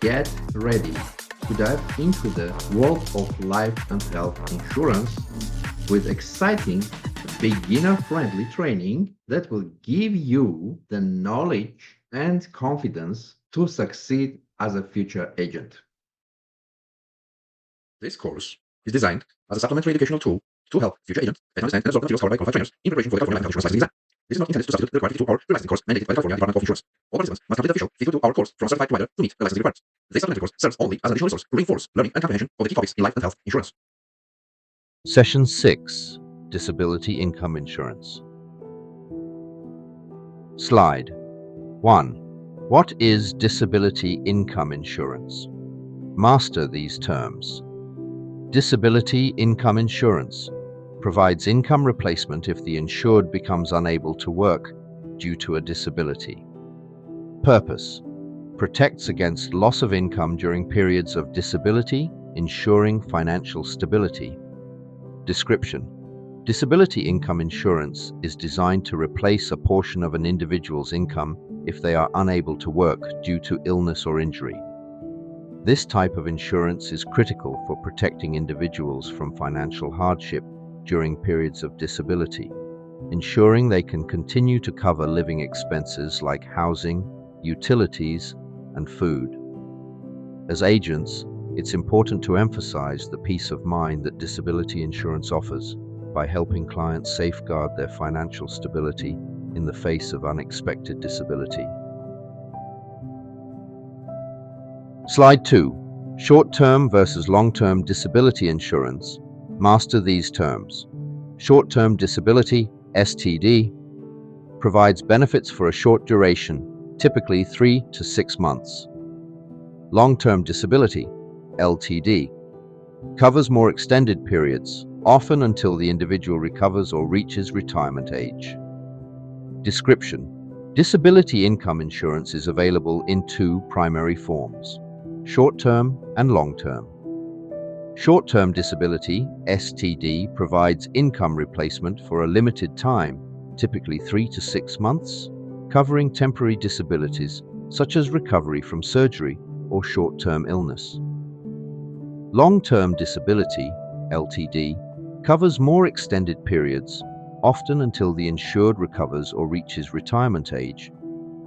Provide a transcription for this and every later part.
Get ready to dive into the world of life and health insurance with exciting, beginner-friendly training that will give you the knowledge and confidence to succeed as a future agent. This course is designed as a supplementary educational tool to help future agents better understand and absorb materials covered by qualified trainers in preparation for the California Life Health Insurance Licensing exam. This is not intended to substitute the required 52-hour pre-licensing course mandated by the California Department of Insurance. All participants must complete the official 52-hour course from a certified provider to meet the licensing requirements. This supplementary course serves only as an additional resource to reinforce learning and comprehension of the key topics in life and health insurance. Session 6. Disability Income Insurance. Slide 1. What is disability income insurance? Master these terms. Disability income insurance provides income replacement if the insured becomes unable to work due to a disability. Purpose: protects against loss of income during periods of disability, ensuring financial stability. Description: disability income insurance is designed to replace a portion of an individual's income if they are unable to work due to illness or injury. This type of insurance is critical for protecting individuals from financial hardship during periods of disability, ensuring they can continue to cover living expenses like housing, utilities, and food. As agents, it's important to emphasize the peace of mind that disability insurance offers by helping clients safeguard their financial stability in the face of unexpected disability. Slide 2. Short-term versus long-term disability insurance. Master these terms. Short-term disability, STD, provides benefits for a short duration, typically 3 to 6 months. Long-term disability, LTD, covers more extended periods, often until the individual recovers or reaches retirement age. Description: disability income insurance is available in 2 primary forms: short-term and long-term. Short-term disability, STD, provides income replacement for a limited time, typically 3 to 6 months, covering temporary disabilities such as recovery from surgery or short-term illness. Long-term disability, LTD, covers more extended periods, often until the insured recovers or reaches retirement age,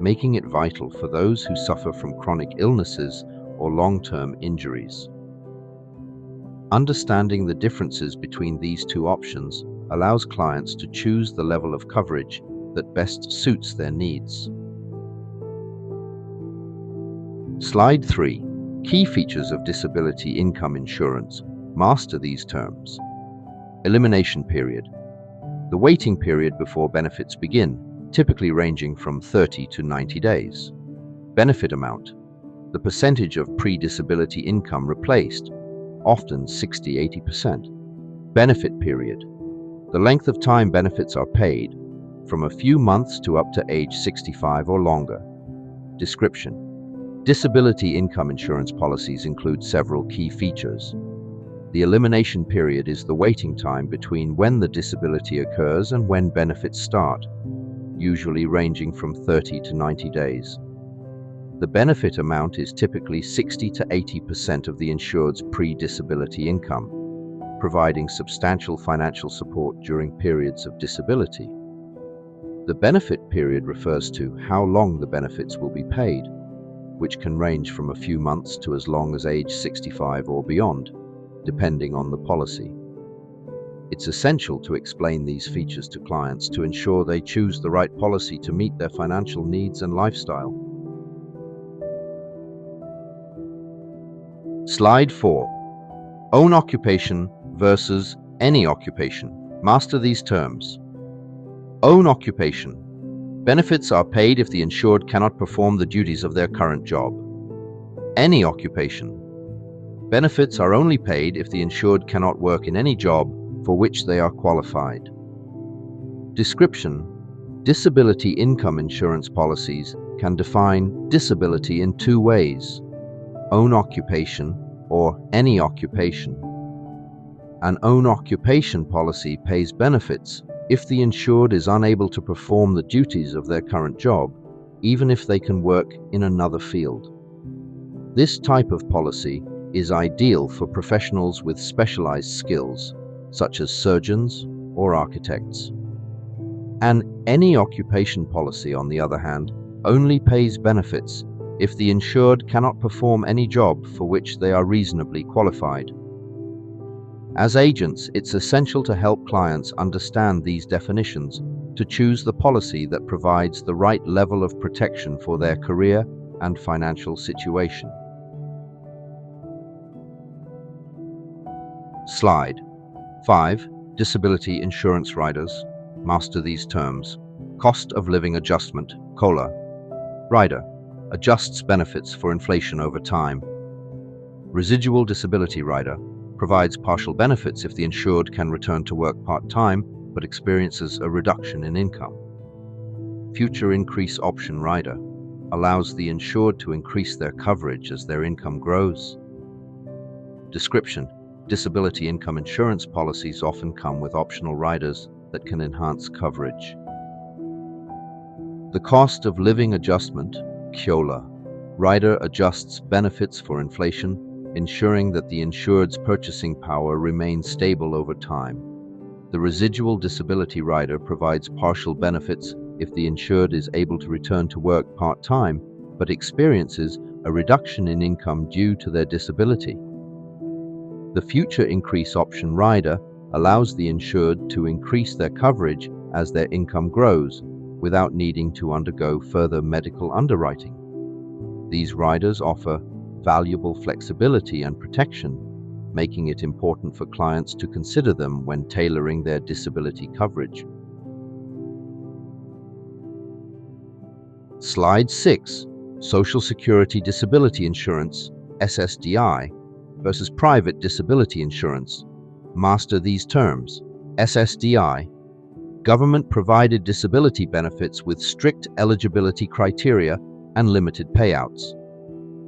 making it vital for those who suffer from chronic illnesses or long-term injuries. Understanding the differences between these 2 options allows clients to choose the level of coverage that best suits their needs. Slide 3. Key features of disability income insurance. Master these terms. Elimination period. The waiting period before benefits begin, typically ranging from 30 to 90 days. Benefit amount. The percentage of pre-disability income replaced, often 60–80%. Benefit period. The length of time benefits are paid, from a few months to up to age 65 or longer. Description: disability income insurance policies include several key features. The elimination period is the waiting time between when the disability occurs and when benefits start, usually ranging from 30 to 90 days. The benefit amount is typically 60–80% of the insured's pre-disability income, providing substantial financial support during periods of disability. The benefit period refers to how long the benefits will be paid, which can range from a few months to as long as age 65 or beyond, depending on the policy. It's essential to explain these features to clients to ensure they choose the right policy to meet their financial needs and lifestyle. Slide 4. Own occupation versus any occupation. Master these terms. Own occupation. Benefits are paid if the insured cannot perform the duties of their current job. Any occupation. Benefits are only paid if the insured cannot work in any job for which they are qualified. Description: disability income insurance policies can define disability in 2 ways: own occupation or any occupation. An own occupation policy pays benefits if the insured is unable to perform the duties of their current job, even if they can work in another field. This type of policy is ideal for professionals with specialized skills, such as surgeons or architects. An any occupation policy, on the other hand, only pays benefits if the insured cannot perform any job for which they are reasonably qualified. As agents, it's essential to help clients understand these definitions to choose the policy that provides the right level of protection for their career and financial situation. Slide 5. Disability insurance riders. Master these terms. Cost of living adjustment, COLA. Rider adjusts benefits for inflation over time. Residual disability rider provides partial benefits if the insured can return to work part-time but experiences a reduction in income. Future increase option rider allows the insured to increase their coverage as their income grows. Description: disability income insurance policies often come with optional riders that can enhance coverage. The cost of living adjustment, COLA. Rider adjusts benefits for inflation, ensuring that the insured's purchasing power remains stable over time. The residual disability rider provides partial benefits if the insured is able to return to work part-time but experiences a reduction in income due to their disability. The future increase option rider allows the insured to increase their coverage as their income grows without needing to undergo further medical underwriting. These riders offer valuable flexibility and protection, making it important for clients to consider them when tailoring their disability coverage. Slide 6. Social Security Disability Insurance, SSDI, versus private disability insurance. Master these terms. SSDI, government-provided disability benefits with strict eligibility criteria and limited payouts.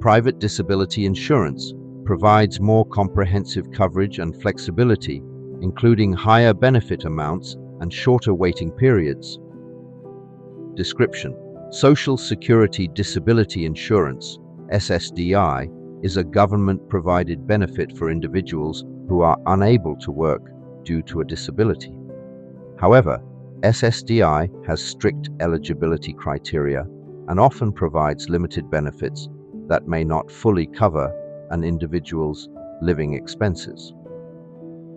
Private disability insurance provides more comprehensive coverage and flexibility, including higher benefit amounts and shorter waiting periods. Description: Social Security Disability Insurance, SSDI, is a government-provided benefit for individuals who are unable to work due to a disability. However, SSDI has strict eligibility criteria and often provides limited benefits that may not fully cover an individual's living expenses.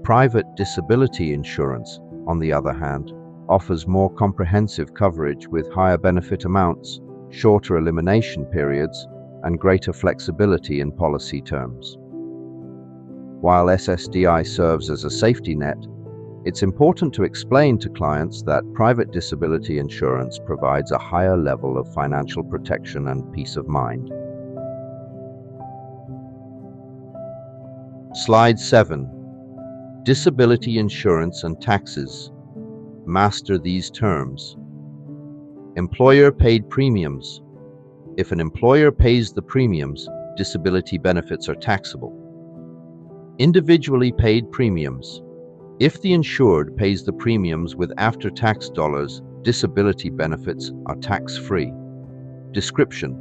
Private disability insurance, on the other hand, offers more comprehensive coverage with higher benefit amounts, shorter elimination periods, and greater flexibility in policy terms. While SSDI serves as a safety net, it's important to explain to clients that private disability insurance provides a higher level of financial protection and peace of mind. Slide 7. Disability insurance and taxes. Master these terms. Employer-paid premiums. If an employer pays the premiums, disability benefits are taxable. Individually paid premiums. If the insured pays the premiums with after-tax dollars, disability benefits are tax-free. Description: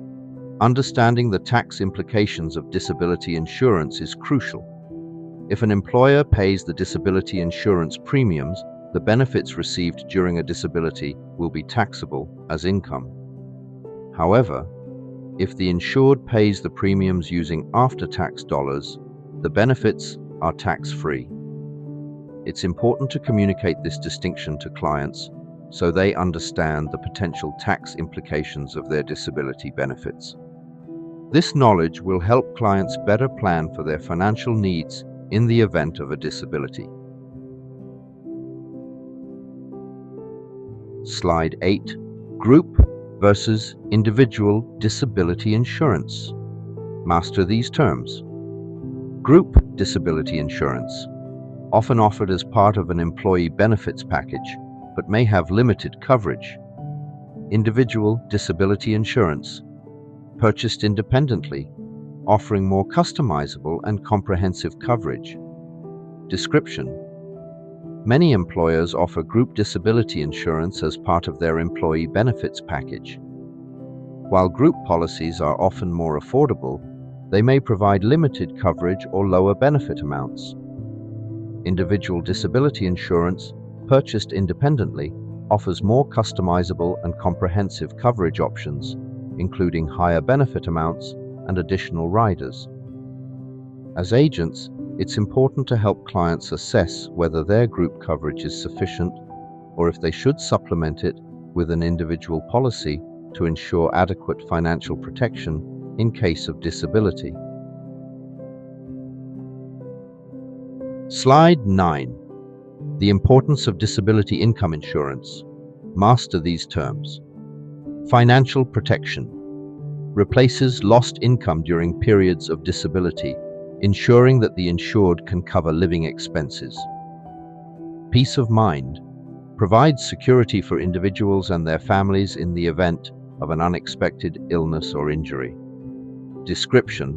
understanding the tax implications of disability insurance is crucial. If an employer pays the disability insurance premiums, the benefits received during a disability will be taxable as income. However, if the insured pays the premiums using after-tax dollars, the benefits are tax-free. It's important to communicate this distinction to clients so they understand the potential tax implications of their disability benefits. This knowledge will help clients better plan for their financial needs in the event of a disability. Slide 8. Group versus individual disability insurance. Master these terms. Group disability insurance, often offered as part of an employee benefits package, but may have limited coverage. Individual disability insurance, purchased independently, offering more customizable and comprehensive coverage. Description: many employers offer group disability insurance as part of their employee benefits package. While group policies are often more affordable, they may provide limited coverage or lower benefit amounts. Individual disability insurance, purchased independently, offers more customizable and comprehensive coverage options, including higher benefit amounts and additional riders. As agents, it's important to help clients assess whether their group coverage is sufficient or if they should supplement it with an individual policy to ensure adequate financial protection in case of disability. Slide 9. The importance of disability income insurance. Master these terms. Financial protection replaces lost income during periods of disability, ensuring that the insured can cover living expenses. Peace of mind provides security for individuals and their families in the event of an unexpected illness or injury. Description: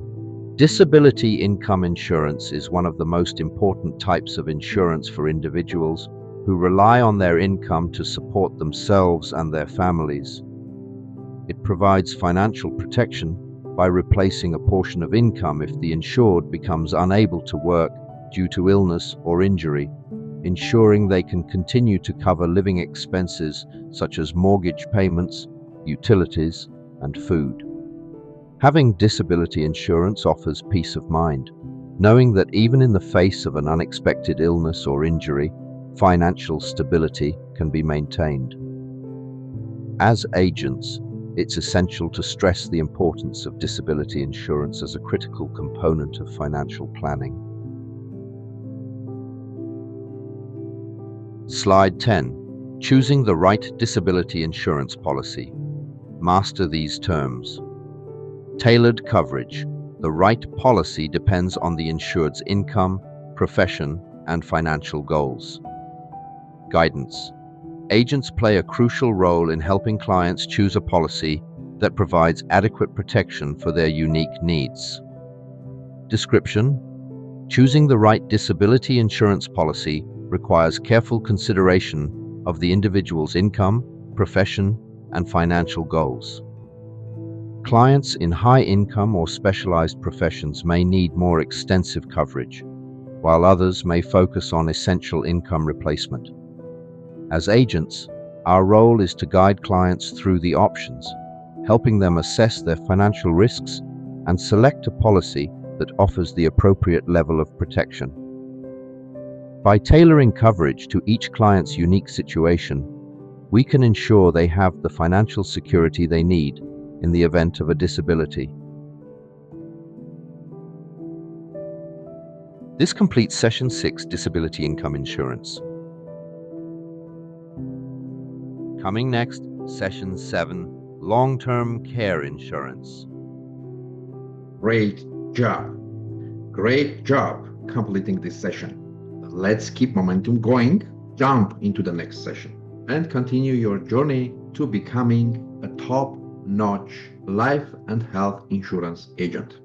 disability income insurance is one of the most important types of insurance for individuals who rely on their income to support themselves and their families. It provides financial protection by replacing a portion of income if the insured becomes unable to work due to illness or injury, ensuring they can continue to cover living expenses such as mortgage payments, utilities, and food. Having disability insurance offers peace of mind, knowing that even in the face of an unexpected illness or injury, financial stability can be maintained. As agents, it's essential to stress the importance of disability insurance as a critical component of financial planning. Slide 10. Choosing the right disability insurance policy. Master these terms. Tailored coverage. The right policy depends on the insured's income, profession, and financial goals. Guidance. Agents play a crucial role in helping clients choose a policy that provides adequate protection for their unique needs. Description: choosing the right disability insurance policy requires careful consideration of the individual's income, profession, and financial goals. Clients in high-income or specialized professions may need more extensive coverage, while others may focus on essential income replacement. As agents, our role is to guide clients through the options, helping them assess their financial risks and select a policy that offers the appropriate level of protection. By tailoring coverage to each client's unique situation, we can ensure they have the financial security they need in the event of a disability. This completes Session 6, Disability Income Insurance. Coming next, Session 7, Long-Term Care Insurance. Great job. Great job completing this session. Let's keep momentum going, jump into the next session, and continue your journey to becoming a top-notch life and health insurance agent.